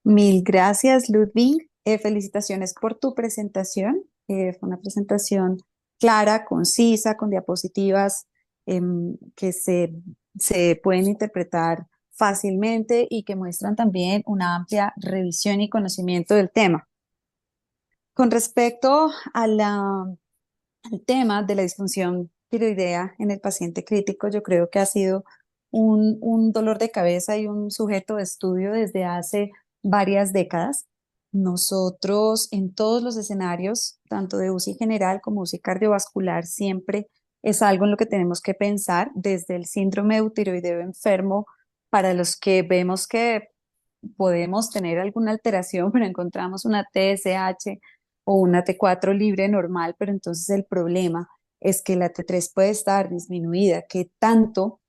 Mil gracias, Ludwig. Felicitaciones por tu presentación. Fue una presentación clara, concisa, con diapositivas que se pueden interpretar fácilmente y que muestran también una amplia revisión y conocimiento del tema. Con respecto al tema de la disfunción tiroidea en el paciente crítico, yo creo que ha sido un dolor de cabeza y un sujeto de estudio desde hace varias décadas. Nosotros en todos los escenarios, tanto de UCI general como UCI cardiovascular, siempre es algo en lo que tenemos que pensar desde el síndrome eutiroideo enfermo para los que vemos que podemos tener alguna alteración, pero encontramos una TSH o una T4 libre normal, pero entonces el problema es que la T3 puede estar disminuida, que tanto,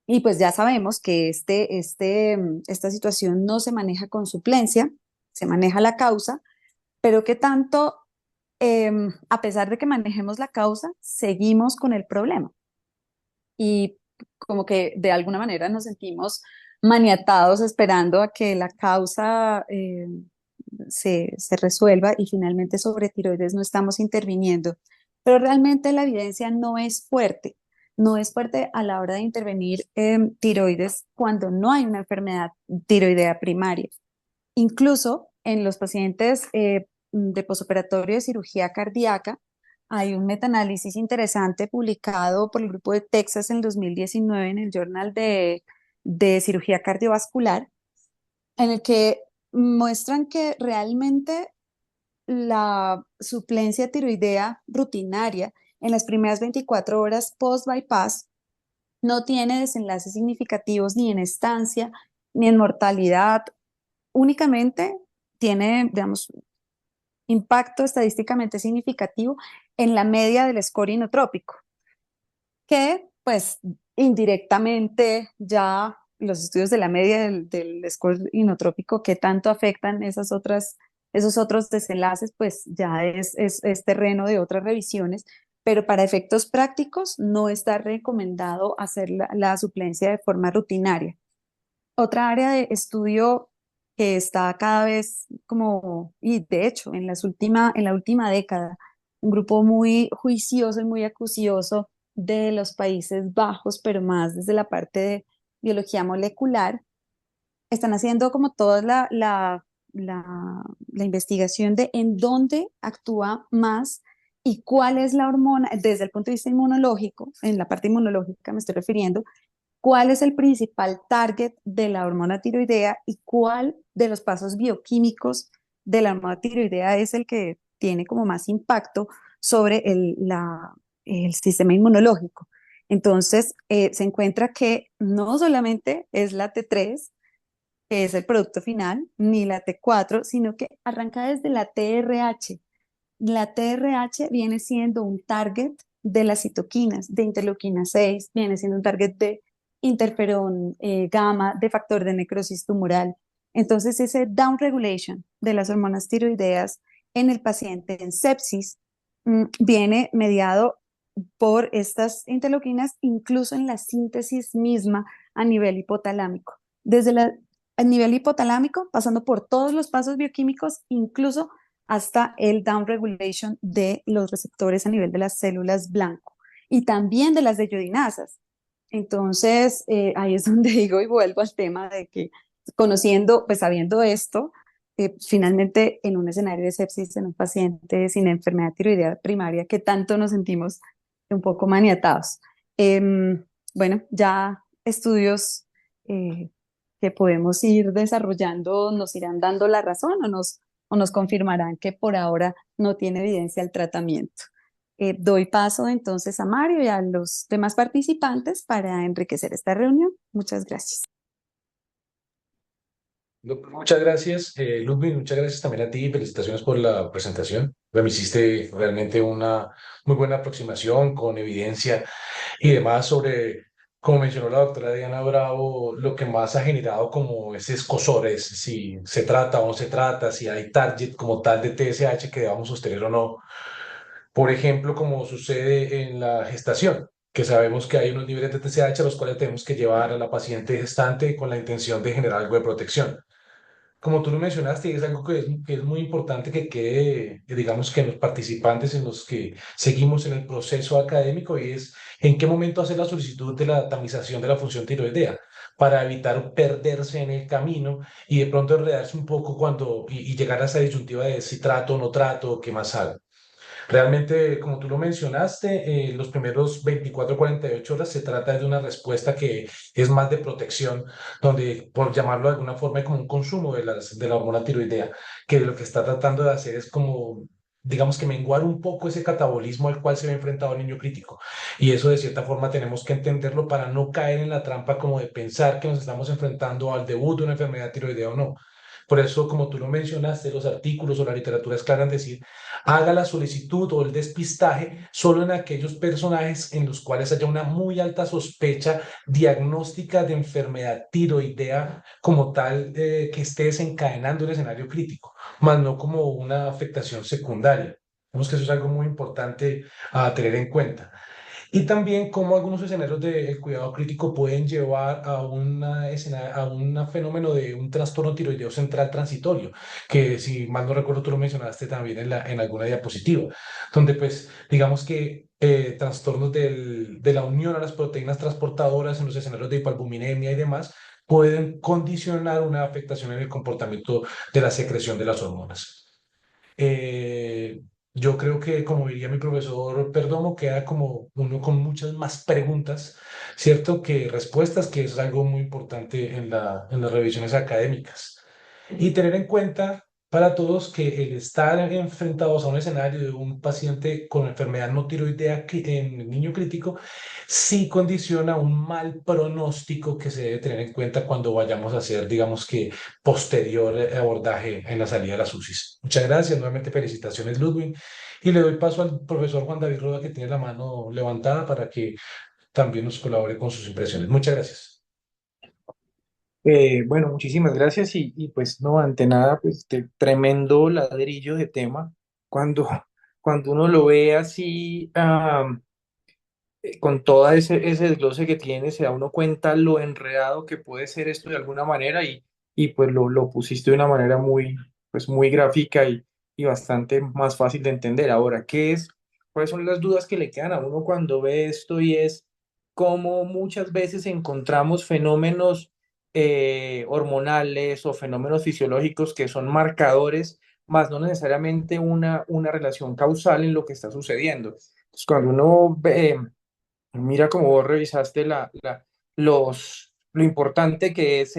y pues ya sabemos que esta situación no se maneja con suplencia, se maneja la causa, pero que tanto, a pesar de que manejemos la causa, seguimos con el problema y como que de alguna manera nos sentimos maniatados esperando a que la causa se resuelva y finalmente sobre tiroides no estamos interviniendo. Pero realmente la evidencia no es fuerte, no es fuerte a la hora de intervenir en tiroides cuando no hay una enfermedad tiroidea primaria. Incluso en los pacientes de posoperatorio de cirugía cardíaca, hay un metaanálisis interesante publicado por el grupo de Texas en 2019 en el Journal de Cirugía Cardiovascular, en el que muestran que realmente la suplencia tiroidea rutinaria en las primeras 24 horas post-bypass no tiene desenlaces significativos ni en estancia ni en mortalidad, únicamente tiene, digamos, impacto estadísticamente significativo en la media del score inotrópico, que pues indirectamente ya los estudios de la media del score inotrópico que tanto afectan esos otros desenlaces, pues ya es terreno de otras revisiones, pero para efectos prácticos no está recomendado hacer la suplencia de forma rutinaria. Otra área de estudio que está cada vez como, y de hecho, en la última década, un grupo muy juicioso y muy acucioso de los Países Bajos, pero más desde la parte de biología molecular, están haciendo como toda la investigación de en dónde actúa más y cuál es la hormona, desde el punto de vista inmunológico, en la parte inmunológica me estoy refiriendo, cuál es el principal target de la hormona tiroidea y cuál de los pasos bioquímicos de la hormona tiroidea es el que tiene como más impacto sobre el sistema inmunológico. Entonces, se encuentra que no solamente es la T3, que es el producto final, ni la T4, sino que arranca desde la TRH. La TRH viene siendo un target de las citoquinas, de interleuquina 6, viene siendo un target de interferón gamma, de factor de necrosis tumoral. Entonces, ese down regulation de las hormonas tiroideas en el paciente en sepsis viene mediado por estas interleuquinas, incluso en la síntesis misma a nivel hipotalámico. A nivel hipotalámico, pasando por todos los pasos bioquímicos, incluso hasta el down regulation de los receptores a nivel de las células blanco y también de las de iodinasas. Entonces, ahí es donde digo y vuelvo al tema de que conociendo, pues sabiendo esto, finalmente en un escenario de sepsis en un paciente sin enfermedad tiroidea primaria, que tanto nos sentimos un poco maniatados. Bueno, ya estudios eh, que podemos ir desarrollando nos irán dando la razón o nos confirmarán que por ahora no tiene evidencia el tratamiento. Doy paso entonces a Mario y a los demás participantes para enriquecer esta reunión. Muchas gracias. Muchas gracias, Ludwig, muchas gracias también a ti, felicitaciones por la presentación. Me hiciste realmente una muy buena aproximación con evidencia y demás sobre, como mencionó la doctora Diana Bravo, lo que más ha generado como ese escozor es si se trata o no se trata, si hay target como tal de TSH que debamos sostener o no. Por ejemplo, como sucede en la gestación, que sabemos que hay unos niveles de TSH a los cuales tenemos que llevar a la paciente gestante con la intención de generar algo de protección. como tú lo mencionaste, es algo que es muy importante que quede, digamos que en los participantes, en los que seguimos en el proceso académico, y es en qué momento hacer la solicitud de la tamización de la función tiroidea, para evitar perderse en el camino y de pronto enredarse un poco y llegar a esa disyuntiva de si trato o no trato, qué más hago. Realmente, como tú lo mencionaste, los primeros 24 48 horas se trata de una respuesta que es más de protección, donde, por llamarlo de alguna forma, hay como un consumo de la hormona tiroidea, que lo que está tratando de hacer es como, digamos que menguar un poco ese catabolismo al cual se ve enfrentado el niño crítico. Y eso de cierta forma tenemos que entenderlo para no caer en la trampa como de pensar que nos estamos enfrentando al debut de una enfermedad tiroidea o no. Por eso, como tú lo mencionaste, los artículos o la literatura es clara en decir, haga la solicitud o el despistaje solo en aquellos personajes en los cuales haya una muy alta sospecha diagnóstica de enfermedad tiroidea como tal, que esté desencadenando un escenario crítico, más no como una afectación secundaria. Vemos que eso es algo muy importante a tener en cuenta. Y también cómo algunos escenarios del cuidado crítico pueden llevar a, a un fenómeno de un trastorno tiroideo central transitorio, que si mal no recuerdo tú lo mencionaste también en alguna diapositiva, donde pues digamos que trastornos de la unión a las proteínas transportadoras en los escenarios de hipoalbuminemia y demás pueden condicionar una afectación en el comportamiento de la secreción de las hormonas. Eh, yo creo que, como diría mi profesor Perdomo, queda como uno con muchas más preguntas, ¿cierto? Que respuestas, que es algo muy importante en las revisiones académicas. Y tener en cuenta para todos que el estar enfrentados a un escenario de un paciente con enfermedad no tiroidea en el niño crítico sí condiciona un mal pronóstico que se debe tener en cuenta cuando vayamos a hacer, digamos que, posterior abordaje en la salida de las UCIs. Muchas gracias, nuevamente felicitaciones, Ludwig. Y le doy paso al profesor Juan David Roda, que tiene la mano levantada para que también nos colabore con sus impresiones. Muchas gracias. Bueno, muchísimas gracias y pues no, ante nada, pues tremendo ladrillo de tema. Cuando, cuando uno lo ve así, con todo ese desglose que tiene, se da uno cuenta lo enredado que puede ser esto de alguna manera y pues lo pusiste de una manera muy, pues muy gráfica y bastante más fácil de entender. Ahora, ¿cuáles son las dudas que le quedan a uno cuando ve esto? Y es cómo muchas veces encontramos fenómenos hormonales o fenómenos fisiológicos que son marcadores, más no necesariamente una relación causal en lo que está sucediendo. Entonces, cuando uno ve, mira cómo vos revisaste lo importante que es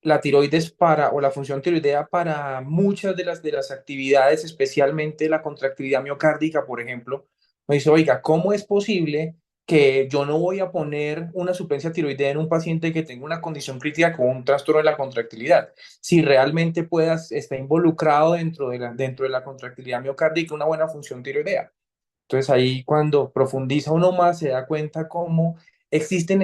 la tiroides o la función tiroidea para muchas de las actividades, especialmente la contractilidad miocárdica, por ejemplo. Me dice, oiga, ¿cómo es posible que yo no voy a poner una suplencia tiroidea en un paciente que tenga una condición crítica con un trastorno de la contractilidad? Si realmente está involucrado dentro de la contractilidad miocárdica una buena función tiroidea. Entonces ahí cuando profundiza uno más se da cuenta cómo existen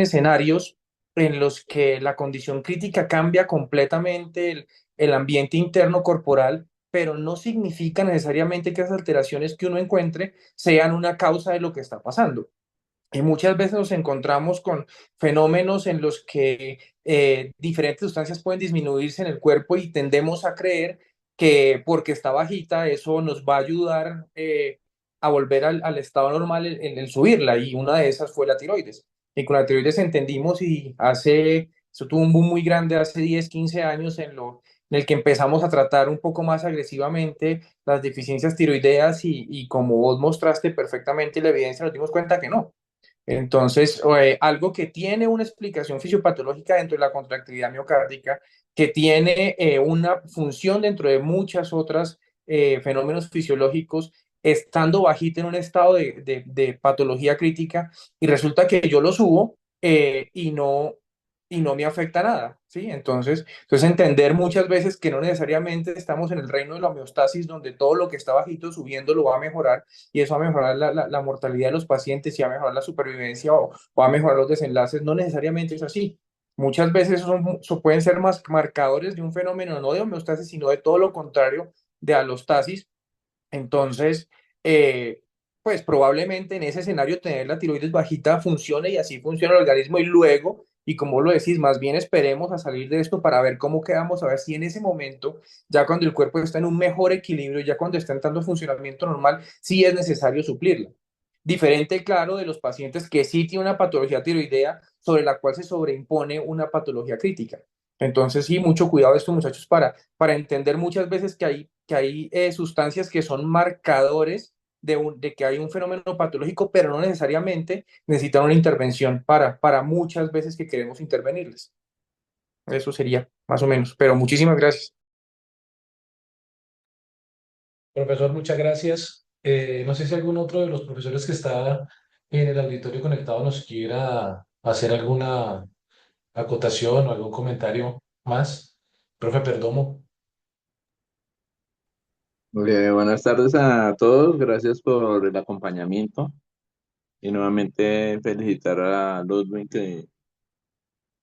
escenarios en los que la condición crítica cambia completamente el ambiente interno corporal, pero no significa necesariamente que esas alteraciones que uno encuentre sean una causa de lo que está pasando. Y muchas veces nos encontramos con fenómenos en los que diferentes sustancias pueden disminuirse en el cuerpo y tendemos a creer que porque está bajita eso nos va a ayudar a volver al estado normal en subirla. Y una de esas fue la tiroides. Y con la tiroides entendimos eso tuvo un boom muy grande hace 10 15 años en el que empezamos a tratar un poco más agresivamente las deficiencias tiroideas y como vos mostraste perfectamente la evidencia, nos dimos cuenta que no. Entonces, algo que tiene una explicación fisiopatológica dentro de la contractilidad miocárdica, que tiene una función dentro de muchas otras fenómenos fisiológicos, estando bajita en un estado de patología crítica, y resulta que yo lo subo y no me afecta nada, ¿sí? Entonces entender muchas veces que no necesariamente estamos en el reino de la homeostasis, donde todo lo que está bajito subiendo lo va a mejorar y eso va a mejorar la mortalidad de los pacientes y va a mejorar la supervivencia o va a mejorar los desenlaces. No necesariamente es así. Muchas veces pueden ser más marcadores de un fenómeno no de homeostasis, sino de todo lo contrario, de alostasis. Entonces, eh, pues probablemente en ese escenario tener la tiroides bajita funcione y así funciona el organismo y luego Y como lo decís, más bien esperemos a salir de esto para ver cómo quedamos, a ver si en ese momento, ya cuando el cuerpo está en un mejor equilibrio, ya cuando está entrando en funcionamiento normal, sí es necesario suplirla. Diferente, claro, de los pacientes que sí tienen una patología tiroidea sobre la cual se sobreimpone una patología crítica. Entonces, sí, mucho cuidado esto, muchachos, para entender muchas veces que hay sustancias que son marcadores de que hay un fenómeno patológico, pero no necesariamente necesitan una intervención para muchas veces que queremos intervenirles. Eso sería más o menos, pero muchísimas gracias. Profesor, muchas gracias. No sé si algún otro de los profesores que está en el auditorio conectado nos quiera hacer alguna acotación o algún comentario más. Profe Perdomo. Buenas tardes a todos, gracias por el acompañamiento y nuevamente felicitar a Ludwig que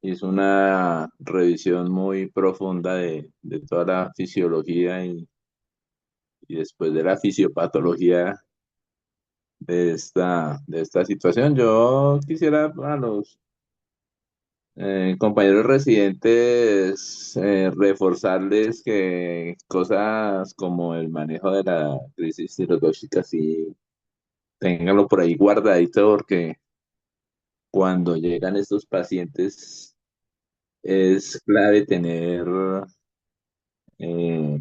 hizo una revisión muy profunda de toda la fisiología y después de la fisiopatología de esta situación. Yo quisiera a los compañeros residentes reforzarles que cosas como el manejo de la crisis tiroidóxica sí ténganlo por ahí guardadito porque cuando llegan estos pacientes es clave tener eh,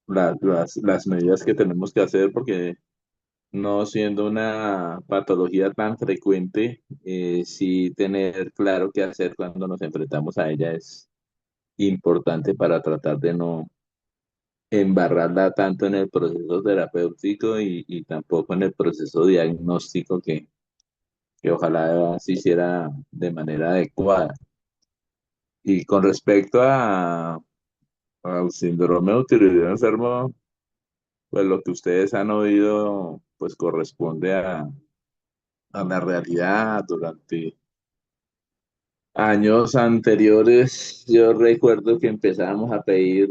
las medidas que tenemos que hacer porque no siendo una patología tan frecuente, sí tener claro qué hacer cuando nos enfrentamos a ella es importante para tratar de no embarrarla tanto en el proceso terapéutico y tampoco en el proceso diagnóstico que ojalá se hiciera de manera adecuada. Y con respecto al síndrome de tiroideo enfermo, pues lo que ustedes han oído, pues corresponde a la realidad. Durante años anteriores, yo recuerdo que empezábamos a pedir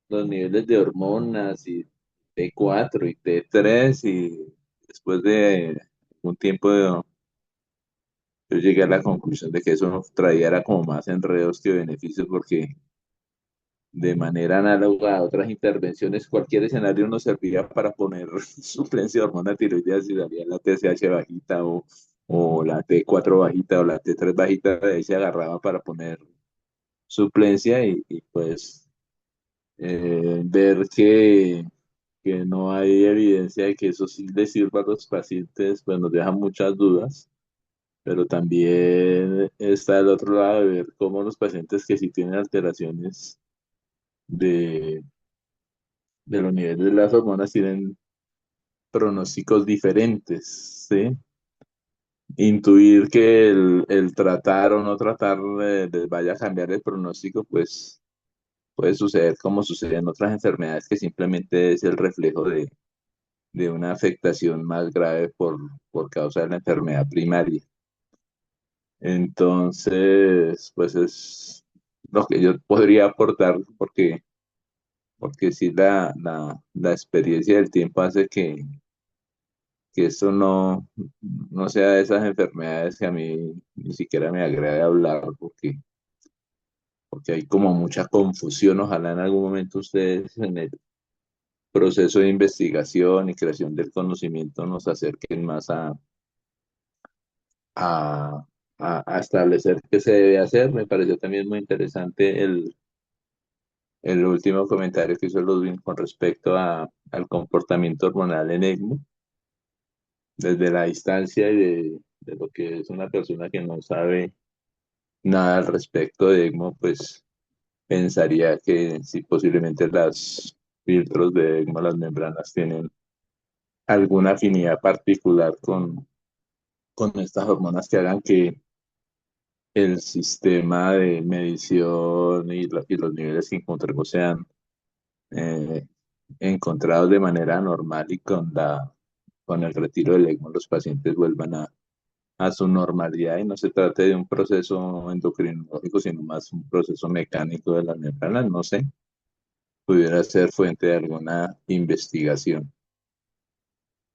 los niveles de hormonas y T4 y T3 y después de un tiempo yo llegué a la conclusión de que eso nos traía era como más enredos que beneficios porque de manera análoga a otras intervenciones, cualquier escenario nos servía para poner suplencia de hormona tiroidea si salía la TSH bajita o la T4 bajita o la T3 bajita, de ahí se agarraba para poner suplencia pues ver que no hay evidencia de que eso sí le sirva a los pacientes, pues nos deja muchas dudas. Pero también está el otro lado de ver cómo los pacientes que sí tienen alteraciones de, de los niveles de las hormonas tienen pronósticos diferentes, ¿sí? Intuir que el tratar o no tratar les vaya a cambiar el pronóstico, pues puede suceder como sucede en otras enfermedades, que simplemente es el reflejo de una afectación más grave por causa de la enfermedad primaria. Entonces, pues es lo que yo podría aportar, porque sí la experiencia del tiempo hace que esto no sea de esas enfermedades que a mí ni siquiera me agrade hablar, porque hay como mucha confusión. Ojalá en algún momento ustedes en el proceso de investigación y creación del conocimiento nos acerquen más a, a establecer qué se debe hacer. Me pareció también muy interesante el último comentario que hizo Ludwig con respecto al comportamiento hormonal en ECMO, desde la distancia y de lo que es una persona que no sabe nada al respecto de ECMO, pues pensaría que si posiblemente las filtros de ECMO, las membranas, tienen alguna afinidad particular con estas hormonas que hagan que el sistema de medición y los niveles que encontremos sean eh, encontrados de manera normal y con el retiro del ECMO los pacientes vuelvan a su normalidad y no se trate de un proceso endocrinológico, sino más un proceso mecánico de las membranas, no sé, pudiera ser fuente de alguna investigación.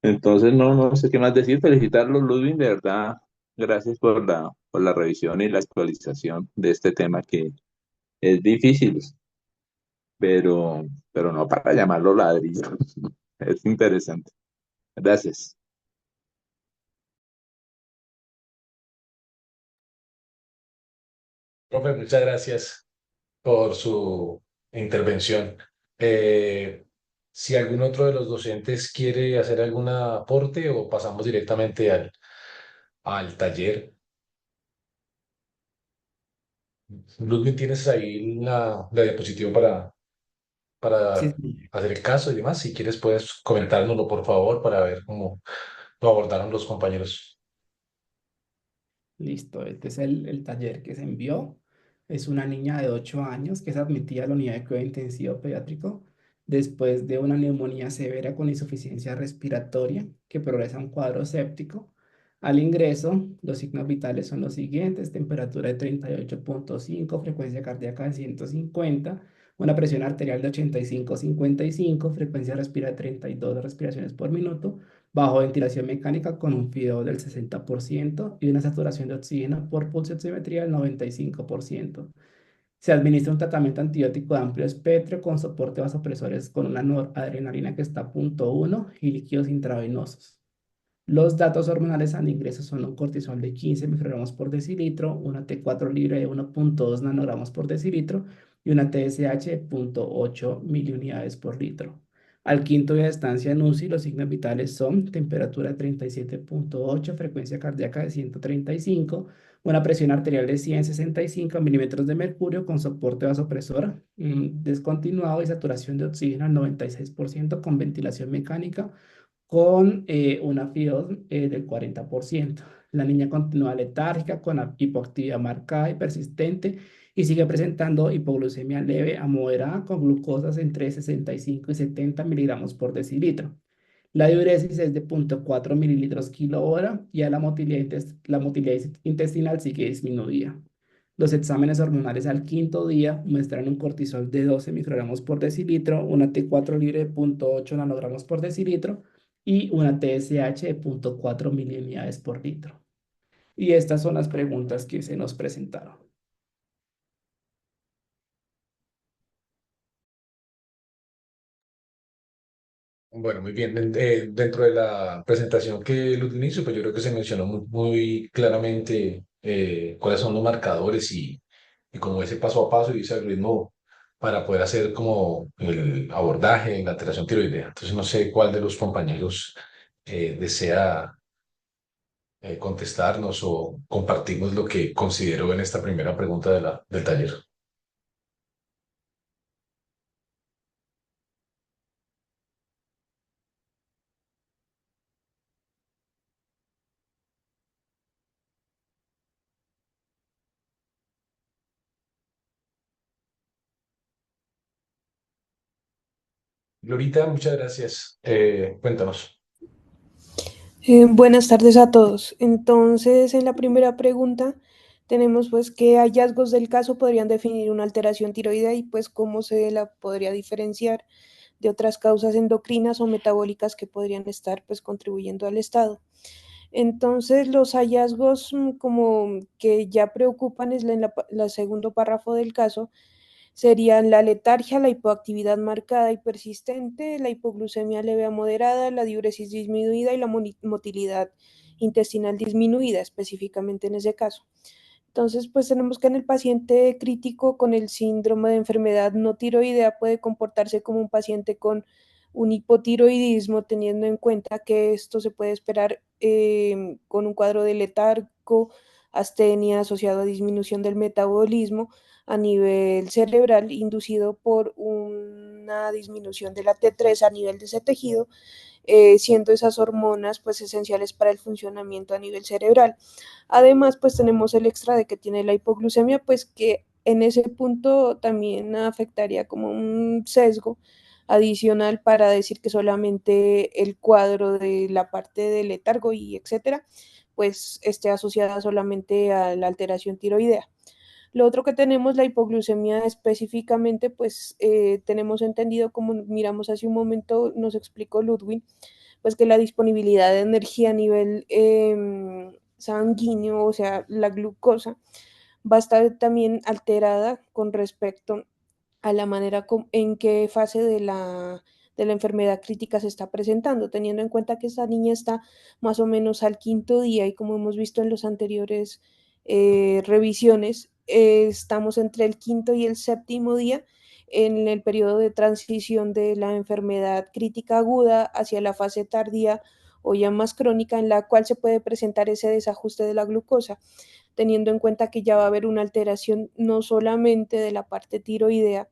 Entonces, no sé qué más decir, felicitarlos, Ludwig, de verdad, Gracias por la revisión y la actualización de este tema que es difícil, pero, pero no para llamarlo ladrillo. Es interesante. Gracias. Profe, muchas gracias por su intervención. Eh, si algún otro de los docentes quiere hacer algún aporte o pasamos directamente al taller. Ludwig, ¿tienes ahí la diapositiva Sí, para sí. hacer el caso y demás? Si quieres, puedes comentárnoslo, por favor, para ver cómo lo abordaron los compañeros. Listo, este es el taller que se envió. Es una niña de 8 años que es admitida a la unidad de cuidado intensivo pediátrico después de una neumonía severa con insuficiencia respiratoria que progresa a un cuadro séptico. Al ingreso, los signos vitales son los siguientes: temperatura de 38,5, frecuencia cardíaca de 150, una presión arterial de 85/55, frecuencia respiratoria de 32 respiraciones por minuto, bajo ventilación mecánica con un FIO del 60% y una saturación de oxígeno por pulso oximetría del 95%. Se administra un tratamiento antibiótico de amplio espectro con soporte vasopresores con una noradrenalina que está a 0,1 y líquidos intravenosos. Los datos hormonales al ingreso son un cortisol de 15 microgramos por decilitro, una T4 libre de 1,2 nanogramos por decilitro y una TSH de 0,8 miliunidades por litro. Al quinto día de estancia en UCI, los signos vitales son temperatura 37,8, frecuencia cardíaca de 135, una presión arterial de 165 milímetros de mercurio con soporte vasopresor descontinuado y saturación de oxígeno al 96% con ventilación mecánica con una FIO del 40%. La niña continúa letárgica con la hipoactividad marcada y persistente y sigue presentando hipoglucemia leve a moderada con glucosas entre 65 y 70 miligramos por decilitro. La diuresis es de 0,4 mililitros kilo hora y a la motilidad intestinal sigue disminuida. Los exámenes hormonales al quinto día muestran un cortisol de 12 microgramos por decilitro, una T4 libre de 0,8 nanogramos por decilitro y una TSH de 0,4 miliunidades por litro. Y estas son las preguntas que se nos presentaron. Bueno, muy bien. Dentro de la presentación que Ludwig hizo, pues yo creo que se mencionó muy claramente cuáles son los marcadores y como ese paso a paso y ese algoritmo para poder hacer como el abordaje en la alteración tiroidea. Entonces no sé cuál de los compañeros desea contestarnos o compartirnos lo que consideró en esta primera pregunta del taller. Glorita, muchas gracias. Cuéntanos. Buenas tardes a todos. Entonces, en la primera pregunta tenemos pues qué hallazgos del caso podrían definir una alteración tiroidea y pues cómo se la podría diferenciar de otras causas endocrinas o metabólicas que podrían estar pues contribuyendo al estado. Entonces, los hallazgos como que ya preocupan es la segundo párrafo del caso, serían la letargia, la hipoactividad marcada y persistente, la hipoglucemia leve a moderada, la diuresis disminuida y la motilidad intestinal disminuida, específicamente en ese caso. Entonces, pues tenemos que en el paciente crítico con el síndrome de enfermedad no tiroidea puede comportarse como un paciente con un hipotiroidismo, teniendo en cuenta que esto se puede esperar con un cuadro de letargo, astenia asociado a disminución del metabolismo a nivel cerebral, inducido por una disminución de la T3 a nivel de ese tejido, siendo esas hormonas pues esenciales para el funcionamiento a nivel cerebral. Además, pues tenemos el extra de que tiene la hipoglucemia, pues que en ese punto también afectaría como un sesgo adicional para decir que solamente el cuadro de la parte del letargo y etcétera, pues esté asociada solamente a la alteración tiroidea. Lo otro que tenemos, la hipoglucemia específicamente, pues tenemos entendido, como miramos hace un momento, nos explicó Ludwig, pues que la disponibilidad de energía a nivel sanguíneo, o sea, la glucosa, va a estar también alterada con respecto a la manera en qué fase de la enfermedad crítica se está presentando, teniendo en cuenta que esta niña está más o menos al quinto día y como hemos visto en los anteriores revisiones, estamos entre el quinto y el séptimo día en el periodo de transición de la enfermedad crítica aguda hacia la fase tardía o ya más crónica en la cual se puede presentar ese desajuste de la glucosa, teniendo en cuenta que ya va a haber una alteración no solamente de la parte tiroidea,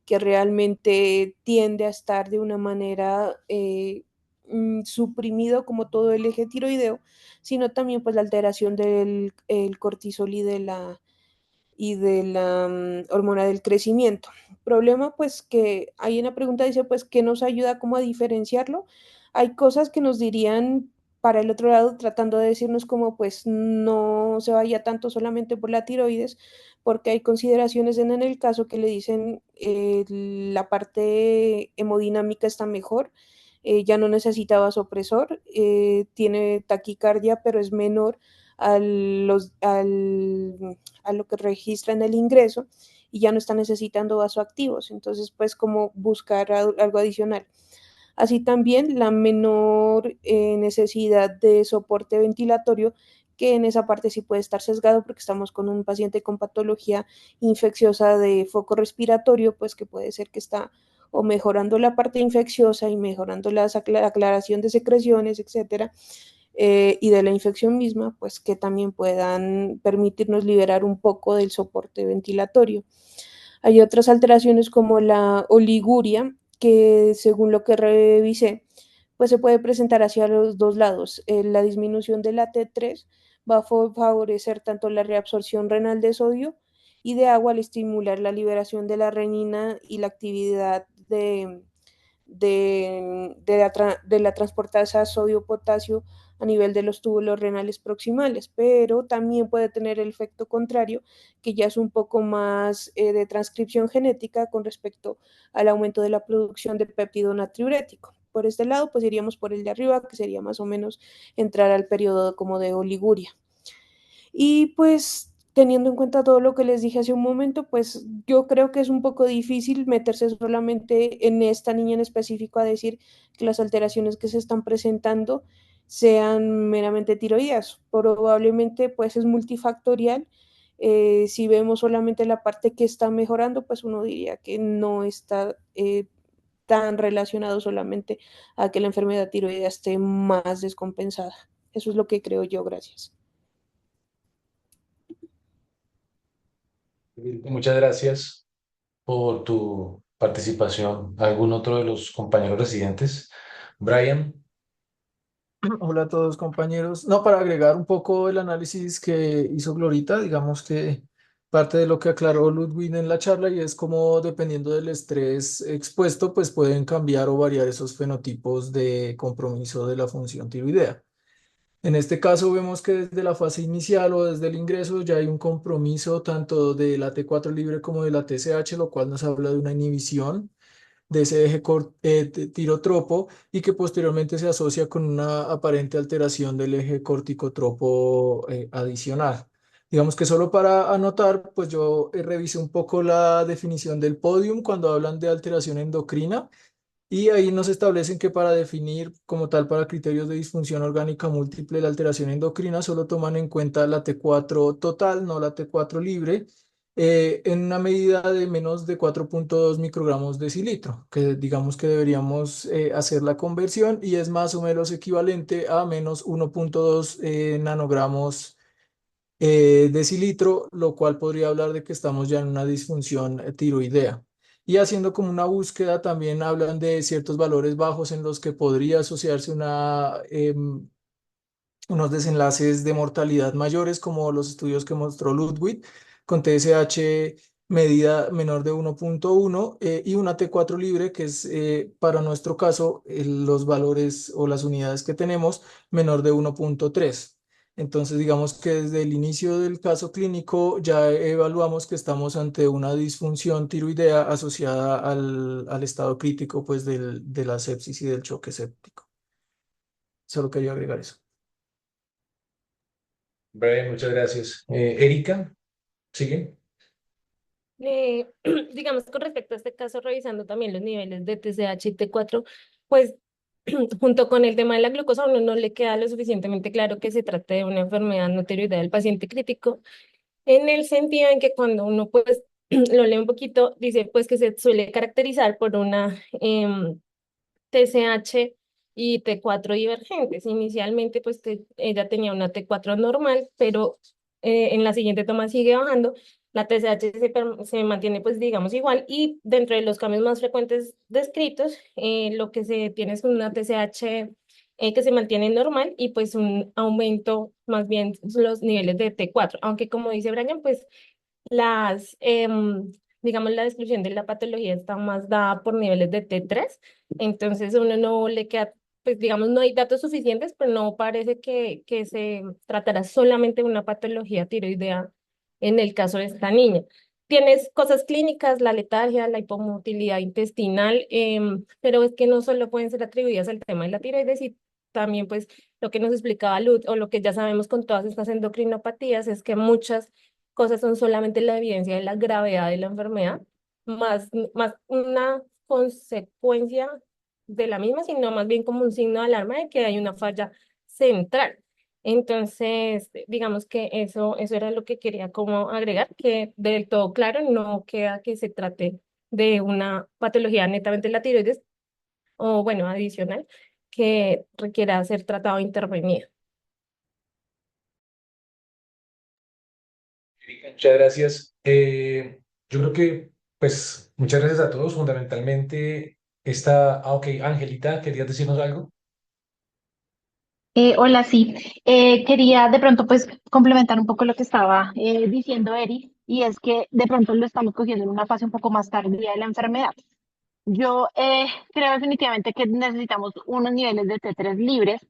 que realmente tiende a estar de una manera suprimido como todo el eje tiroideo, sino también pues la alteración del el cortisol y de la hormona del crecimiento. Problema pues que ahí en la pregunta dice pues que nos ayuda como a diferenciarlo. Hay cosas que nos dirían para el otro lado tratando de decirnos como pues no se vaya tanto solamente por la tiroides, porque hay consideraciones en el caso que le dicen la parte hemodinámica está mejor, ya no necesita vasopresor, tiene taquicardia, pero es menor a, a lo que registra en el ingreso y ya no está necesitando vasoactivos. Entonces, pues como buscar algo adicional. Así también la menor necesidad de soporte ventilatorio, que en esa parte sí puede estar sesgado porque estamos con un paciente con patología infecciosa de foco respiratorio, pues que puede ser que está o mejorando la parte infecciosa y mejorando la aclaración de secreciones, etcétera, y de la infección misma, pues que también puedan permitirnos liberar un poco del soporte ventilatorio. Hay otras alteraciones como la oliguria, que según lo que revisé, pues se puede presentar hacia los dos lados. La disminución de la T3 va a favorecer tanto la reabsorción renal de sodio y de agua al estimular la liberación de la renina y la actividad de la transportasa sodio-potasio a nivel de los túbulos renales proximales, pero también puede tener el efecto contrario, que ya es un poco más de transcripción genética con respecto al aumento de la producción de péptido natriurético. Por este lado, pues iríamos por el de arriba, que sería más o menos entrar al periodo como de oliguria. Y pues teniendo en cuenta todo lo que les dije hace un momento, pues yo creo que es un poco difícil meterse solamente en esta niña en específico a decir que las alteraciones que se están presentando sean meramente tiroideas. Probablemente pues es multifactorial. Si vemos solamente la parte que está mejorando, pues uno diría que no está tan relacionado solamente a que la enfermedad tiroidea esté más descompensada. Eso es lo que creo yo. Gracias. Muchas gracias por tu participación. ¿Algún otro de los compañeros residentes? Brian. Hola a todos compañeros. No, para agregar un poco el análisis que hizo Glorita, digamos que parte de lo que aclaró Ludwig en la charla y es como dependiendo del estrés expuesto, pues pueden cambiar o variar esos fenotipos de compromiso de la función tiroidea. En este caso vemos que desde la fase inicial o desde el ingreso ya hay un compromiso tanto de la T4 libre como de la TSH, lo cual nos habla de una inhibición de ese eje tirotropo y que posteriormente se asocia con una aparente alteración del eje corticotropo adicional. Digamos que solo para anotar, pues yo revisé un poco la definición del podium cuando hablan de alteración endocrina y ahí nos establecen que para definir como tal para criterios de disfunción orgánica múltiple la alteración endocrina solo toman en cuenta la T4 total, no la T4 libre, en una medida de menos de 4.2 microgramos decilitro, que digamos que deberíamos hacer la conversión y es más o menos equivalente a menos 1.2 nanogramos decilitro, lo cual podría hablar de que estamos ya en una disfunción tiroidea. Y haciendo como una búsqueda, también hablan de ciertos valores bajos en los que podría asociarse unos desenlaces de mortalidad mayores, como los estudios que mostró Ludwig, con TSH medida menor de 1.1 y una T4 libre, que es para nuestro caso los valores o las unidades que tenemos menor de 1.3. Entonces, digamos que desde el inicio del caso clínico ya evaluamos que estamos ante una disfunción tiroidea asociada al estado crítico pues, de la sepsis y del choque séptico. Solo quería agregar eso. Brian, muchas gracias. Erika, ¿sigue? Eh, digamos, con respecto a este caso, revisando también los niveles de TSH y T4, pues junto con el tema de la glucosa, a uno no le queda lo suficientemente claro que se trata de una enfermedad no tiroidea del paciente crítico, en el sentido en que cuando uno pues lo lee un poquito, dice pues que se suele caracterizar por una TSH y T4 divergentes. Inicialmente, pues ella tenía una T4 normal, pero en la siguiente toma sigue bajando. La TSH se mantiene, pues digamos, igual. Y dentro de los cambios más frecuentes descritos, lo que se tiene es una TSH que se mantiene normal y pues un aumento más bien los niveles de T4. Aunque como dice Brian, pues digamos, la descripción de la patología está más dada por niveles de T3, entonces uno no le queda, pues digamos, no hay datos suficientes, pero no parece que se tratará solamente de una patología tiroidea en el caso de esta niña. Tienes cosas clínicas, la letargia, la hipomotilidad intestinal, pero es que no solo pueden ser atribuidas al tema de la tiroides y también pues lo que nos explicaba Luz o lo que ya sabemos con todas estas endocrinopatías es que muchas cosas son solamente la evidencia de la gravedad de la enfermedad, más una consecuencia de la misma, sino más bien como un signo de alarma de que hay una falla central. Entonces, digamos que eso era lo que quería como agregar, que del todo claro no queda que se trate de una patología netamente de la tiroides o, bueno, adicional, que requiera ser tratado e intervenido. Erika, muchas gracias. Yo creo que, pues, muchas gracias a todos. Fundamentalmente, ok, Angelita, ¿querías decirnos algo? Hola, sí. Quería de pronto pues complementar un poco lo que estaba diciendo Eri, y es que de pronto lo estamos cogiendo en una fase un poco más tardía de la enfermedad. Yo creo definitivamente que necesitamos unos niveles de T3 libres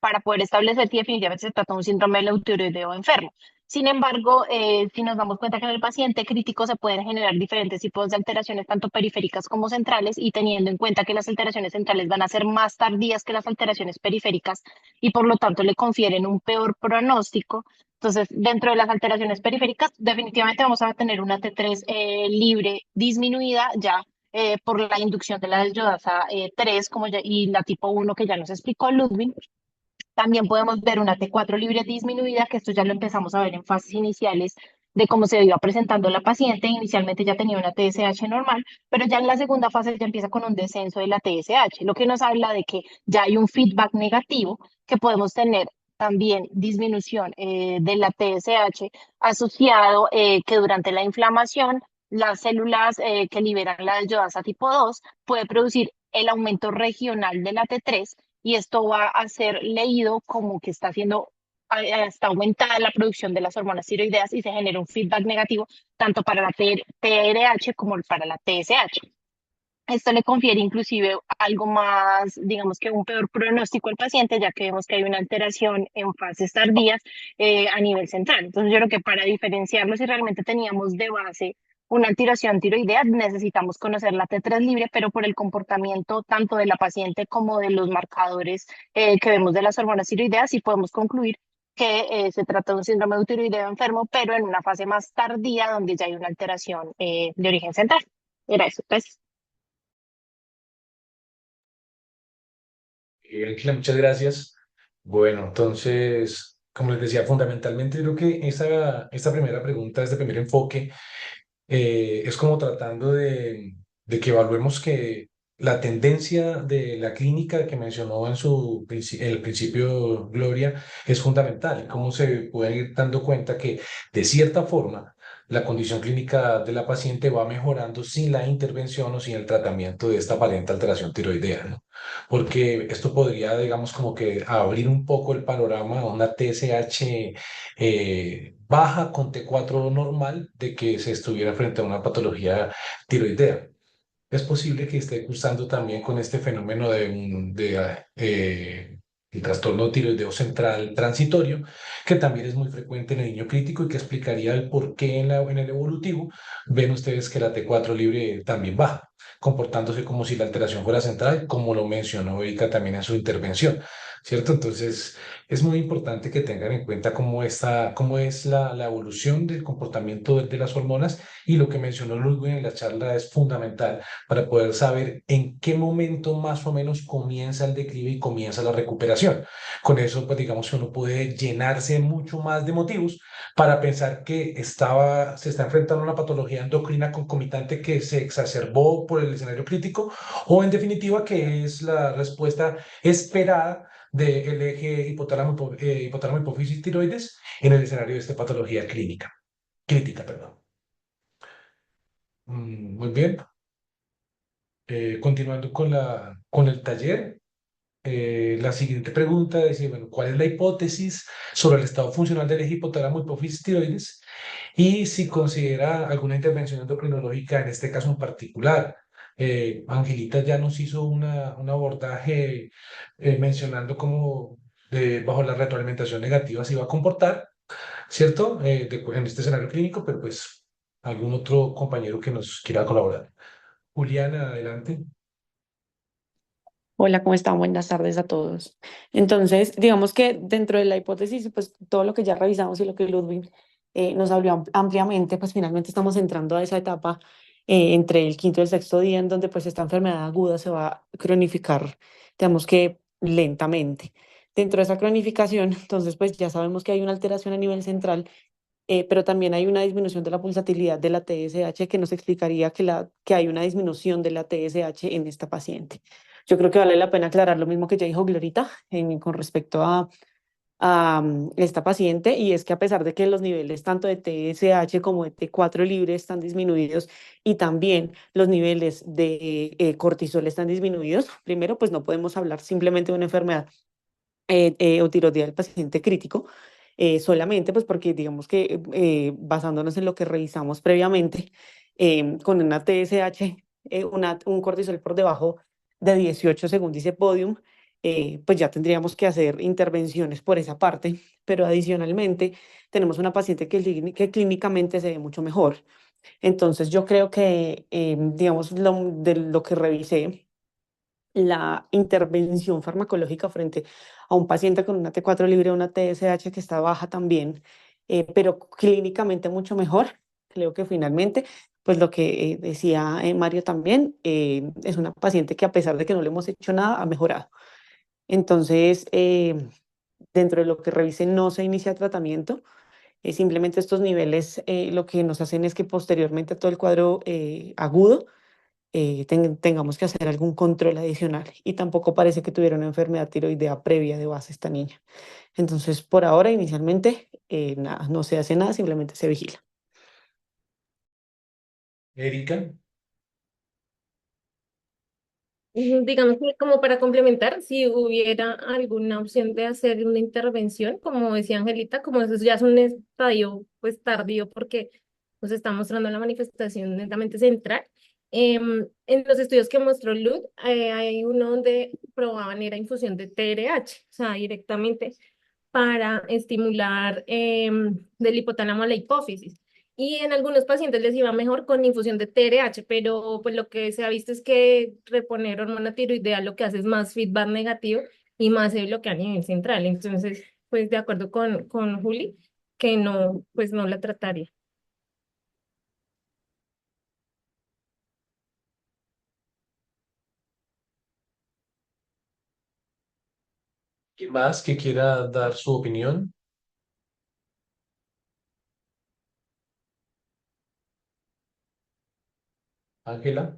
para poder establecer si definitivamente se trata de un síndrome del eutiroideo enfermo. Sin embargo, si nos damos cuenta que en el paciente crítico se pueden generar diferentes tipos de alteraciones, tanto periféricas como centrales, y teniendo en cuenta que las alteraciones centrales van a ser más tardías que las alteraciones periféricas y por lo tanto le confieren un peor pronóstico. Entonces, dentro de las alteraciones periféricas, definitivamente vamos a tener una T3 libre disminuida ya por la inducción de la yodasa 3 como ya, y la tipo 1 que ya nos explicó Ludwig. También podemos ver una T4 libre disminuida, que esto ya lo empezamos a ver en fases iniciales de cómo se iba presentando la paciente. Inicialmente ya tenía una TSH normal, pero ya en la segunda fase ya empieza con un descenso de la TSH, lo que nos habla de que ya hay un feedback negativo, que podemos tener también disminución de la TSH asociado que durante la inflamación las células que liberan la yodasa tipo 2 puede producir el aumento regional de la T3, y esto va a ser leído como que está aumentada la producción de las hormonas tiroideas y se genera un feedback negativo tanto para la TRH como para la TSH. Esto le confiere inclusive algo más, digamos que un peor pronóstico al paciente, ya que vemos que hay una alteración en fases tardías a nivel central. Entonces yo creo que para diferenciarlo, si realmente teníamos de base una alteración tiroidea, necesitamos conocer la T3 libre, pero por el comportamiento tanto de la paciente como de los marcadores que vemos de las hormonas tiroideas, sí podemos concluir que se trata de un síndrome de tiroideo enfermo, pero en una fase más tardía donde ya hay una alteración de origen central. Era eso, pues. Ángela, muchas gracias. Bueno, entonces, como les decía, fundamentalmente creo que esta primera pregunta, este primer enfoque, es como tratando de que evaluemos que la tendencia de la clínica que mencionó en el principio Gloria es fundamental, y cómo se puede ir dando cuenta que de cierta forma la condición clínica de la paciente va mejorando sin la intervención o sin el tratamiento de esta aparente alteración tiroidea, ¿no? Porque esto podría, digamos, como que abrir un poco el panorama a una TSH baja con T4 normal de que se estuviera frente a una patología tiroidea. Es posible que esté cursando también con este fenómeno el trastorno tiroideo central transitorio, que también es muy frecuente en el niño crítico y que explicaría el por qué en el evolutivo ven ustedes que la T4 libre también baja. comportándose como si la alteración fuera central, como lo mencionó Erika también en su intervención, ¿cierto? Entonces, es muy importante que tengan en cuenta cómo es la evolución del comportamiento de las hormonas y lo que mencionó Ludwig en la charla es fundamental para poder saber en qué momento más o menos comienza el declive y comienza la recuperación. Con eso, pues digamos que uno puede llenarse mucho más de motivos para pensar que se está enfrentando a una patología endocrina concomitante que se exacerbó por el escenario crítico o en definitiva que es la respuesta esperada del eje hipotálamo hipófisis tiroides en el escenario de esta patología crítica, perdón. Muy bien. Continuando con el taller, la siguiente pregunta dice, bueno, ¿cuál es la hipótesis sobre el estado funcional del eje hipotálamo hipófisis tiroides? Y si considera alguna intervención endocrinológica en este caso en particular. Angelita ya nos hizo un abordaje mencionando cómo bajo la retroalimentación negativa se iba a comportar, ¿cierto? En este escenario clínico, pero pues algún otro compañero que nos quiera colaborar. Juliana, adelante. Hola, ¿cómo están? Buenas tardes a todos. Entonces, digamos que dentro de la hipótesis, pues todo lo que ya revisamos y lo que Ludwig nos habló ampliamente, pues finalmente estamos entrando a esa etapa entre el quinto y el sexto día en donde pues esta enfermedad aguda se va a cronificar, digamos que lentamente. Dentro de esa cronificación, entonces pues ya sabemos que hay una alteración a nivel central, pero también hay una disminución de la pulsatilidad de la TSH que nos explicaría que hay una disminución de la TSH en esta paciente. Yo creo que vale la pena aclarar lo mismo que ya dijo Glorita con respecto a esta paciente, y es que a pesar de que los niveles tanto de TSH como de T4 libre están disminuidos y también los niveles de cortisol están disminuidos, primero pues no podemos hablar simplemente de una enfermedad tiroidea del paciente crítico, solamente pues porque digamos que basándonos en lo que revisamos previamente, con una TSH, un cortisol por debajo de 18 según dice Podium, pues ya tendríamos que hacer intervenciones por esa parte, pero adicionalmente tenemos una paciente que clínicamente se ve mucho mejor. Entonces yo creo que, digamos, de lo que revisé, la intervención farmacológica frente a un paciente con una T4 libre, una TSH que está baja también, pero clínicamente mucho mejor. Creo que finalmente, pues lo que decía Mario también, es una paciente que a pesar de que no le hemos hecho nada, ha mejorado. Entonces, dentro de lo que revisé, no se inicia tratamiento. Simplemente estos niveles lo que nos hacen es que posteriormente a todo el cuadro agudo, tengamos que hacer algún control adicional. Y tampoco parece que tuviera una enfermedad tiroidea previa de base esta niña. Entonces, por ahora, inicialmente, nada, no se hace nada, simplemente se vigila. Erika. Digamos que como para complementar, si hubiera alguna opción de hacer una intervención, como decía Angelita, como eso ya es un estadio pues tardío porque nos está mostrando la manifestación netamente central. En los estudios que mostró Lud, hay uno donde probaban era infusión de TRH, o sea, directamente para estimular del hipotálamo a la hipófisis. Y en algunos pacientes les iba mejor con infusión de TRH, pero pues lo que se ha visto es que reponer hormona tiroidea lo que hace es más feedback negativo y más se bloquea a nivel central. Entonces, pues de acuerdo con Juli, que no, pues no la trataría. ¿Quién más que quiera dar su opinión? Ángela.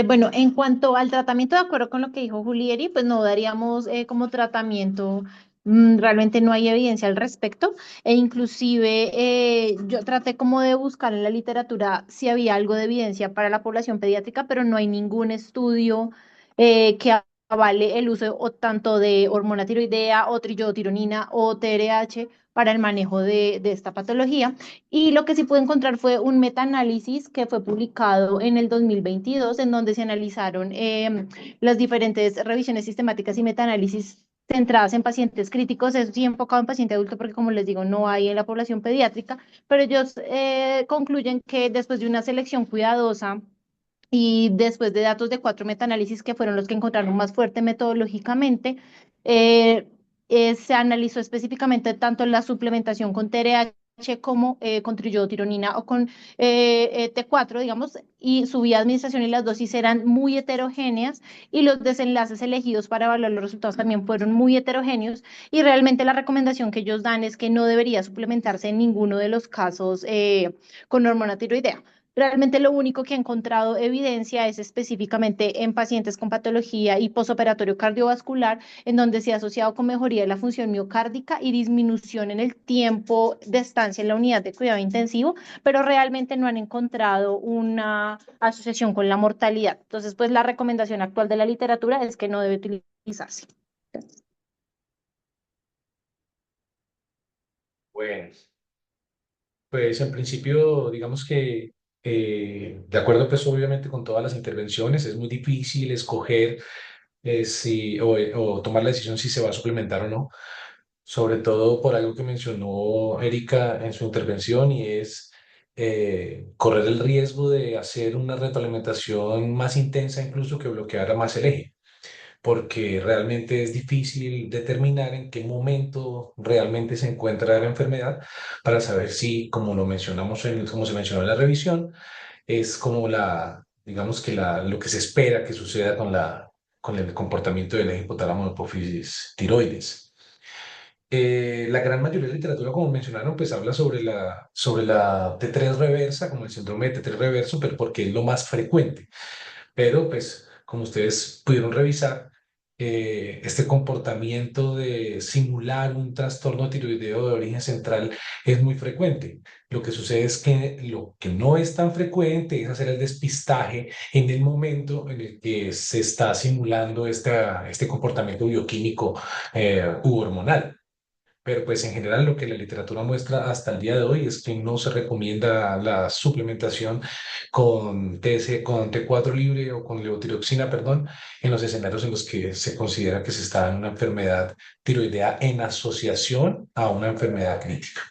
Bueno, en cuanto al tratamiento, de acuerdo con lo que dijo Julieri, pues no daríamos como tratamiento, realmente no hay evidencia al respecto, e inclusive yo traté como de buscar en la literatura si había algo de evidencia para la población pediátrica, pero no hay ningún estudio que avale el uso o tanto de hormona tiroidea o triyotironina o TRH para el manejo de esta patología. Y lo que sí pude encontrar fue un metaanálisis que fue publicado en el 2022, en donde se analizaron las diferentes revisiones sistemáticas y metaanálisis centradas en pacientes críticos, eso sí enfocado en paciente adulto, porque como les digo, no hay en la población pediátrica, pero ellos concluyen que después de una selección cuidadosa y después de datos de 4 metaanálisis que fueron los que encontraron más fuerte metodológicamente, eh, se analizó específicamente tanto la suplementación con TRH como con triodotironina o con T4, digamos, y su vía de administración y las dosis eran muy heterogéneas y los desenlaces elegidos para evaluar los resultados también fueron muy heterogéneos y realmente la recomendación que ellos dan es que no debería suplementarse en ninguno de los casos con hormona tiroidea. Realmente lo único que ha encontrado evidencia es específicamente en pacientes con patología y posoperatorio cardiovascular, en donde se ha asociado con mejoría de la función miocárdica y disminución en el tiempo de estancia en la unidad de cuidado intensivo, pero realmente no han encontrado una asociación con la mortalidad. Entonces, pues la recomendación actual de la literatura es que no debe utilizarse. Bueno, pues en principio, digamos que de acuerdo pues obviamente con todas las intervenciones, es muy difícil escoger si, o tomar la decisión si se va a suplementar o no, sobre todo por algo que mencionó Erika en su intervención y es correr el riesgo de hacer una retroalimentación más intensa incluso que bloqueara más el eje, porque realmente es difícil determinar en qué momento realmente se encuentra la enfermedad para saber si, como lo mencionamos como se mencionó en la revisión, es como digamos que lo que se espera que suceda con el comportamiento del eje hipotálamo hipófisis tiroides. La gran mayoría de literatura, como mencionaron, pues habla sobre la T3 reversa, como el síndrome de T3 reverso, pero porque es lo más frecuente. Pero, pues, como ustedes pudieron revisar, este comportamiento de simular un trastorno tiroideo de origen central es muy frecuente. Lo que sucede es que lo que no es tan frecuente es hacer el despistaje en el momento en el que se está simulando este comportamiento bioquímico u hormonal. Pero pues en general lo que la literatura muestra hasta el día de hoy es que no se recomienda la suplementación con con T4 libre o con levotiroxina, perdón, en los escenarios en los que se considera que se está en una enfermedad tiroidea en asociación a una enfermedad crítica.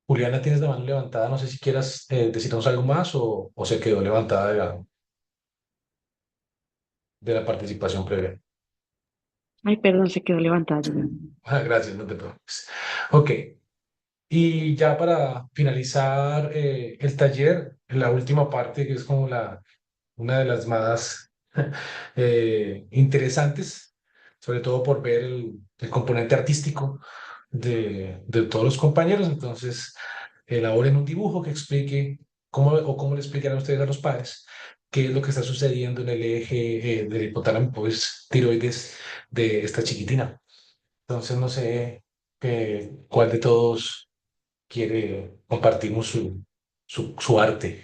Juliana, tienes la mano levantada, no sé si quieras decirnos algo más o se quedó levantada de la participación previa. Ay, perdón, se quedó levantada. Ah, gracias, no te preocupes. Ok. Y ya para finalizar el taller, la última parte, que es como una de las más interesantes, sobre todo por ver el componente artístico de todos los compañeros. Entonces, elaboren un dibujo que explique cómo le explicarán ustedes a los padres qué es lo que está sucediendo en el eje del hipotálamo pues, tiroides de esta chiquitina. Entonces, no sé cuál de todos quiere compartirnos su arte.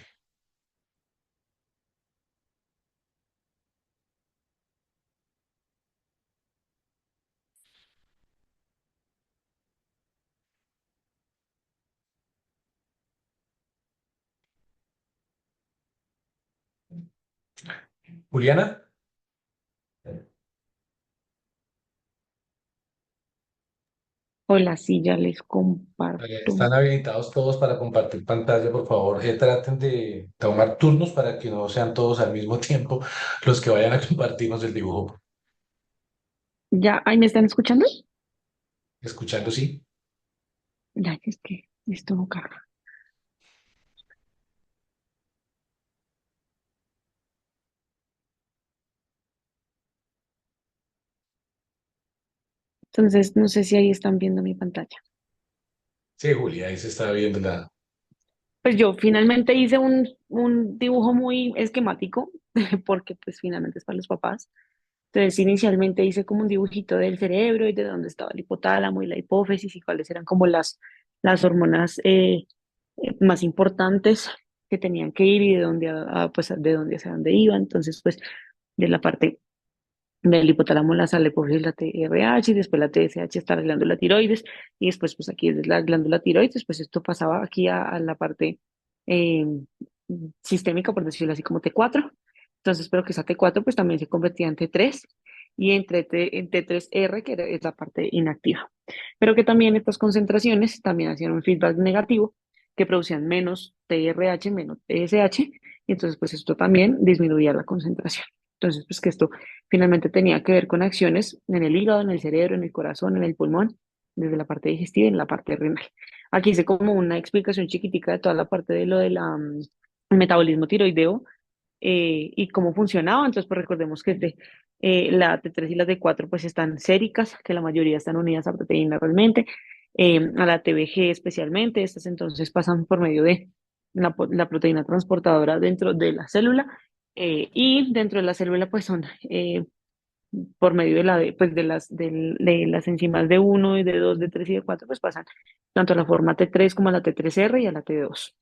Juliana, Hola, sí, ya les comparto. están habilitados todos para compartir pantalla, por favor. Traten de tomar turnos para que no sean todos al mismo tiempo los que vayan a compartirnos el dibujo. Ya, ahí me están escuchando. Escuchando, sí. Ya, es que esto no carga. Entonces, no sé si ahí están viendo mi pantalla. Sí, Julia, ahí se está viendo la. Pues yo finalmente hice un dibujo muy esquemático, porque pues finalmente es para los papás. Entonces, inicialmente hice como un dibujito del cerebro y de dónde estaba el hipotálamo y la hipófisis y cuáles eran como las hormonas más importantes que tenían que ir y de dónde, pues, de dónde hacia dónde iban. Entonces, pues, de la parte del hipotálamo la sale por la TRH y después la TSH está la glándula tiroides y después pues aquí es la glándula tiroides, pues esto pasaba aquí a la parte eh, sistémica, por decirlo así, como T4. Entonces, pero que esa T4 pues también se convertía en T3 y en T3R, que es la parte inactiva. Pero que también estas concentraciones también hacían un feedback negativo que producían menos TRH, menos TSH y entonces pues esto también disminuía la concentración. Entonces pues que esto finalmente tenía que ver con acciones en el hígado, en el cerebro, en el corazón, en el pulmón, desde la parte digestiva y en la parte renal. Aquí hice como una explicación chiquitica de toda la parte de lo del metabolismo tiroideo y cómo funcionaba. Entonces, pues recordemos que la T3 y la T4 pues están séricas, que la mayoría están unidas a proteína realmente, a la TBG especialmente. Estas entonces pasan por medio de la proteína transportadora dentro de la célula y dentro de la célula pues son por medio de las enzimas D1 y D2, D3 y D4 pues pasan tanto a la forma T3 como a la T3R y a la T2.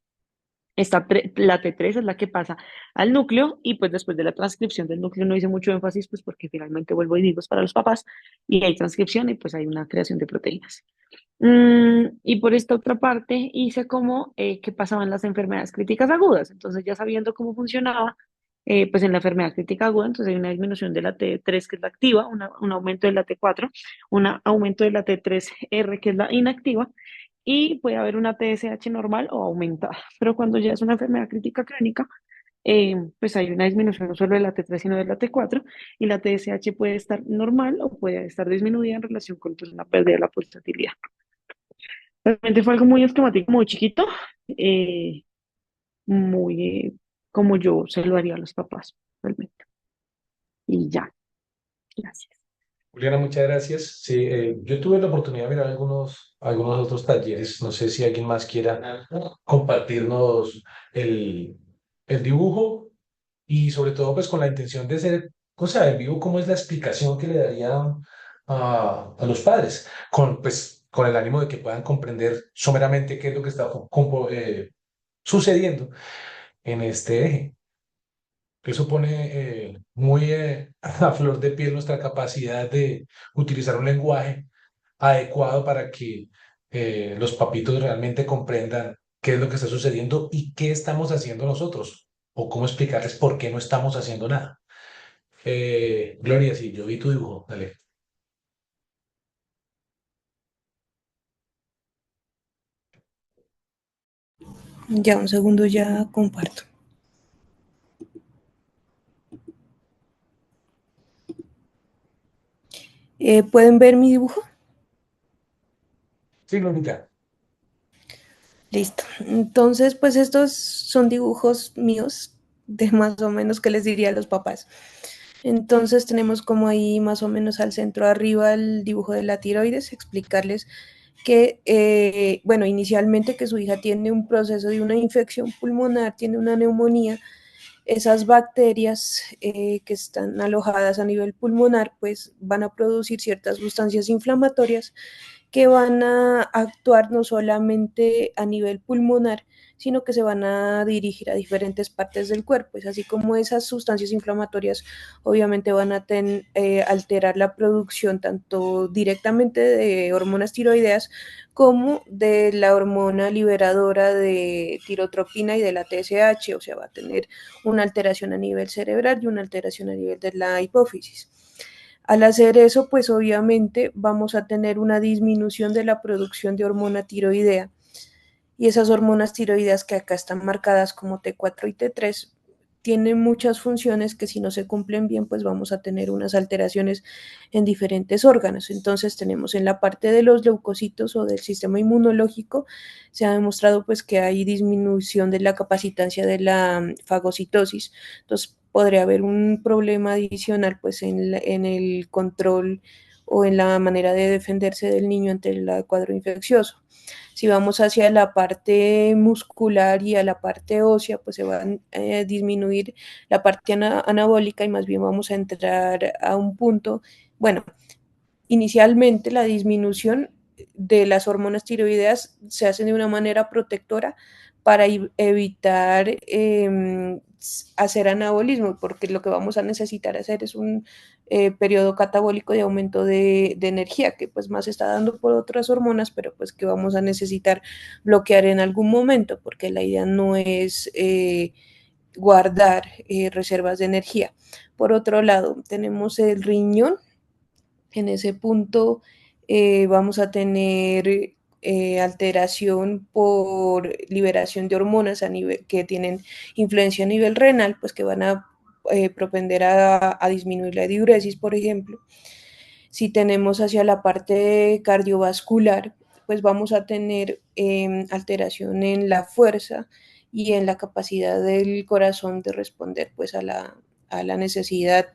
La T3 es la que pasa al núcleo y pues después de la transcripción del núcleo no hice mucho énfasis pues porque finalmente vuelvo y digo es para los papás y hay transcripción y pues hay una creación de proteínas. Y por esta otra parte hice como qué pasaba en las enfermedades críticas agudas. Entonces ya sabiendo cómo funcionaba, pues en la enfermedad crítica aguda, entonces hay una disminución de la T3 que es la activa, un aumento de la T4, un aumento de la T3R que es la inactiva y puede haber una TSH normal o aumentada. Pero cuando ya es una enfermedad crítica crónica, pues hay una disminución no solo de la T3, sino de la T4, y la TSH puede estar normal o puede estar disminuida en relación con pues, una pérdida de la pulsatilidad. Realmente fue algo muy esquemático, muy chiquito, eh, muy como yo se lo haría a los papás, realmente. Y ya, gracias. Juliana, muchas gracias. Sí, yo tuve la oportunidad de mirar algunos otros talleres. No sé si alguien más quiera compartirnos el, el dibujo y sobre todo pues con la intención de ser, o sea, en vivo, cómo es la explicación que le darían a los padres, pues, con el ánimo de que puedan comprender someramente qué es lo que está sucediendo en este eje. Eso pone muy a flor de piel nuestra capacidad de utilizar un lenguaje adecuado para que los papitos realmente comprendan qué es lo que está sucediendo y qué estamos haciendo nosotros, o cómo explicarles por qué no estamos haciendo nada. Gloria, sí, yo vi tu dibujo, dale. Ya un segundo, ya comparto. ¿Pueden ver mi dibujo? Sí, Glorita. Listo. Entonces, pues estos son dibujos míos de más o menos que les diría a los papás. Entonces tenemos como ahí más o menos al centro arriba el dibujo de la tiroides, explicarles que, bueno, inicialmente que su hija tiene un proceso de una infección pulmonar, tiene una neumonía. Esas bacterias que están alojadas a nivel pulmonar, pues van a producir ciertas sustancias inflamatorias que van a actuar no solamente a nivel pulmonar, sino que se van a dirigir a diferentes partes del cuerpo. Es así como esas sustancias inflamatorias obviamente van a alterar la producción tanto directamente de hormonas tiroideas como de la hormona liberadora de tirotropina y de la TSH, o sea, va a tener una alteración a nivel cerebral y una alteración a nivel de la hipófisis. Al hacer eso, pues obviamente vamos a tener una disminución de la producción de hormona tiroidea. Y esas hormonas tiroideas que acá están marcadas como T4 y T3 tienen muchas funciones que si no se cumplen bien, pues vamos a tener unas alteraciones en diferentes órganos. Entonces tenemos en la parte de los leucocitos o del sistema inmunológico, se ha demostrado pues que hay disminución de la capacitancia de la fagocitosis. Entonces podría haber un problema adicional pues en el control o en la manera de defenderse del niño ante el cuadro infeccioso. Si vamos hacia la parte muscular y a la parte ósea, pues se va a disminuir la parte anabólica y más bien vamos a entrar a un punto, bueno, inicialmente la disminución de las hormonas tiroideas se hace de una manera protectora para evitar hacer anabolismo, porque lo que vamos a necesitar hacer es un periodo catabólico de aumento de energía, que pues más está dando por otras hormonas, pero pues que vamos a necesitar bloquear en algún momento, porque la idea no es guardar reservas de energía. Por otro lado, tenemos el riñón. En ese punto vamos a tener alteración por liberación de hormonas a nivel, que tienen influencia a nivel renal, pues que van a propender a disminuir la diuresis, por ejemplo. Si tenemos hacia la parte cardiovascular, pues vamos a tener alteración en la fuerza y en la capacidad del corazón de responder pues a la necesidad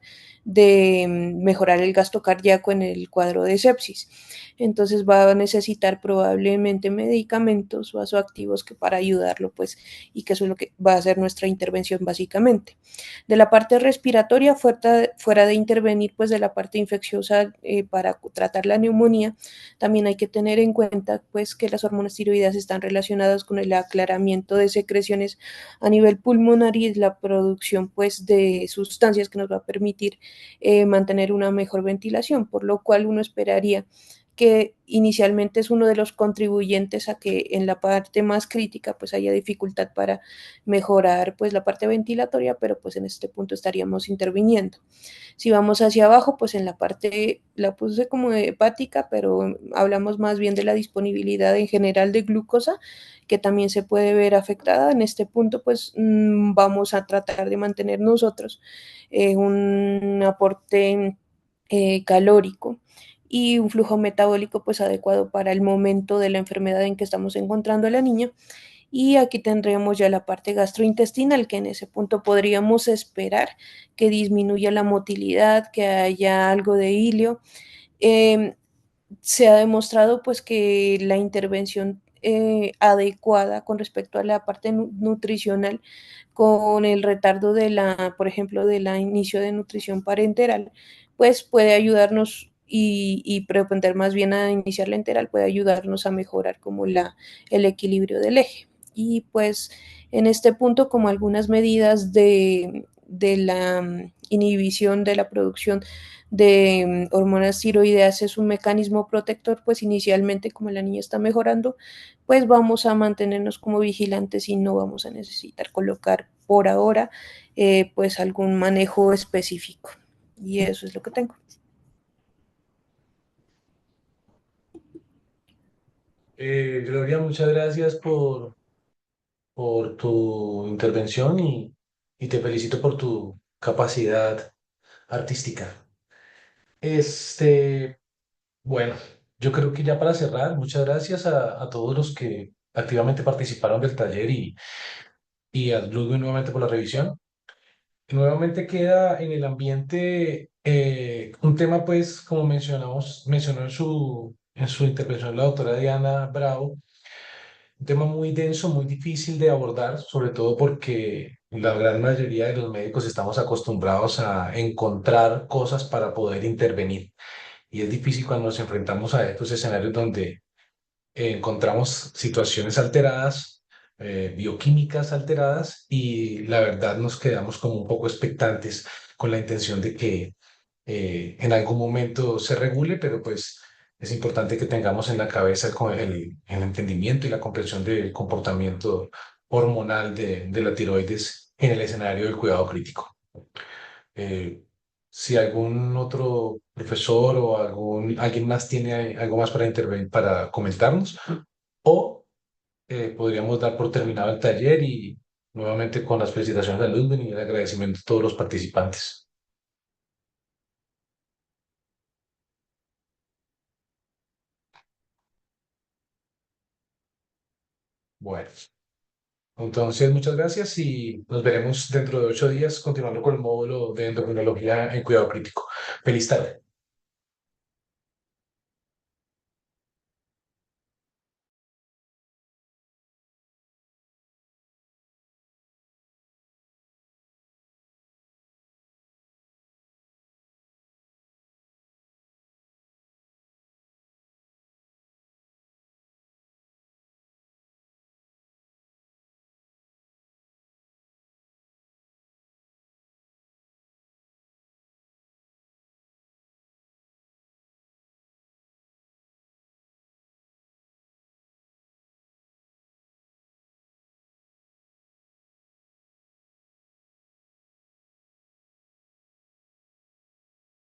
de mejorar el gasto cardíaco en el cuadro de sepsis. Entonces va a necesitar probablemente medicamentos vasoactivos que para ayudarlo, pues, y que eso es lo que va a ser nuestra intervención básicamente. De la parte respiratoria, fuera de intervenir, pues, de la parte infecciosa para tratar la neumonía, también hay que tener en cuenta, pues, que las hormonas tiroideas están relacionadas con el aclaramiento de secreciones a nivel pulmonar y la producción, pues, de sustancias que nos va a permitir mantener una mejor ventilación, por lo cual uno esperaría que inicialmente es uno de los contribuyentes a que en la parte más crítica pues haya dificultad para mejorar pues la parte ventilatoria, pero pues en este punto estaríamos interviniendo. Si vamos hacia abajo, pues en la parte, la puse como hepática, pero hablamos más bien de la disponibilidad en general de glucosa, que también se puede ver afectada. En este punto, pues vamos a tratar de mantener nosotros un aporte calórico y un flujo metabólico pues adecuado para el momento de la enfermedad en que estamos encontrando a la niña. Y aquí tendremos ya la parte gastrointestinal, que en ese punto podríamos esperar que disminuya la motilidad, que haya algo de hilio. Se ha demostrado pues que la intervención adecuada con respecto a la parte nutricional con el retardo de la, por ejemplo, de la inicio de nutrición parenteral, pues puede ayudarnos y propender más bien a iniciar la enteral, puede ayudarnos a mejorar como el equilibrio del eje. Y pues en este punto, como algunas medidas de la inhibición de la producción de hormonas tiroideas es un mecanismo protector, pues inicialmente como la niña está mejorando, pues vamos a mantenernos como vigilantes y no vamos a necesitar colocar por ahora pues algún manejo específico. Y eso es lo que tengo. Gloria, muchas gracias por tu intervención y te felicito por tu capacidad artística. Este, bueno, yo creo que ya para cerrar, muchas gracias a todos los que activamente participaron del taller y a Ludwig nuevamente por la revisión. Nuevamente queda en el ambiente un tema, pues, como mencionó en su intervención la doctora Diana Bravo, un tema muy denso, muy difícil de abordar, sobre todo porque la gran mayoría de los médicos estamos acostumbrados a encontrar cosas para poder intervenir. Y es difícil cuando nos enfrentamos a estos escenarios donde encontramos situaciones alteradas, bioquímicas alteradas, y la verdad nos quedamos como un poco expectantes con la intención de que en algún momento se regule, pero pues es importante que tengamos en la cabeza el entendimiento y la comprensión del comportamiento hormonal de la tiroides en el escenario del cuidado crítico. Eh, si algún otro profesor o alguien más tiene algo más para intervenir, para comentarnos, o podríamos dar por terminado el taller y nuevamente con las felicitaciones a Ludwig y el agradecimiento a todos los participantes. Bueno, entonces muchas gracias y nos veremos dentro de 8 días continuando con el módulo de endocrinología en cuidado crítico. Feliz tarde.